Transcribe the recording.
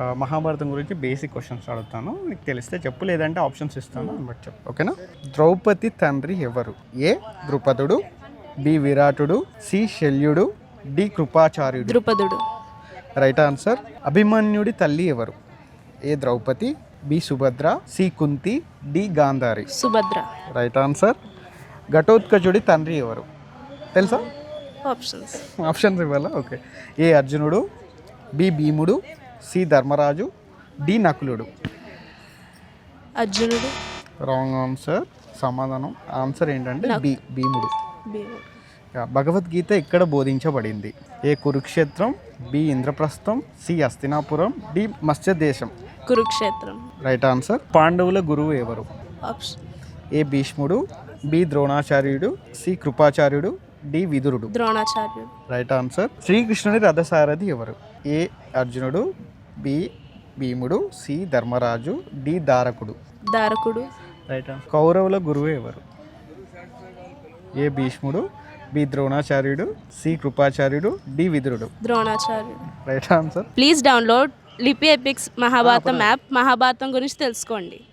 మహాభారతం గురించి basic questions అడుగుతాను, నీకు తెలిస్తే చెప్పు, లేదంటే ఆప్షన్స్ ఇస్తాను బట్ చెప్పు, ఓకేనా? ద్రౌపది తండ్రి ఎవరు? ఏ ద్రుపదుడు, బి విరాటుడు, సి శల్యుడు, డి కృపాచార్యుడు. ద్రుపదుడు. Right answer. అభిమన్యుడి తల్లి ఎవరు? A Draupadi, B Subhadra, C Kunti, D Gandhari. Subhadra. Right answer. ఘటోత్కచుడి తండ్రి ఎవరు? తెలుసా? ఆప్షన్స్ ఇవ్వాలా? ఓకే. ఏ అర్జునుడు, బి భీముడు, సి ధర్మరాజు, డి నకులుడు. అర్జునుడు. Wrong answer. సమాధానం ఆన్సర్ ఏంటంటే బి భీముడు. భగవద్గీత ఎక్కడ బోధించబడింది? ఏ కురుక్షేత్రం, బి ఇంద్రప్రస్థం, సి హస్తినాపురం, డి మత్స్యదేశం. కురుక్షేత్రం. Right answer. పాండవుల గురువు ఎవరు? ఏ భీష్ముడు, బి ద్రోణాచార్యుడు, సి కృపాచార్యుడు, డి విదురుడు. ద్రోణాచార్యుడు. Right answer. శ్రీకృష్ణుని రథసారథి ఎవరు? ఏ అర్జునుడు, బి భీముడు, సి ధర్మరాజు, డి దారకుడు. దారకుడు. Right answer. కౌరవుల గురువు ఎవరు? ఏ భీష్ముడు, బి ద్రోణాచార్యుడు, సి కృపాచార్యుడు, డి విదురుడు. ద్రోణాచార్యుడు. Right answer. ప్లీజ్ డౌన్లోడ్ లిపి ఎపిక్స్ మహాభారతం యాప్. మహాభారతం గురించి తెలుసుకోండి.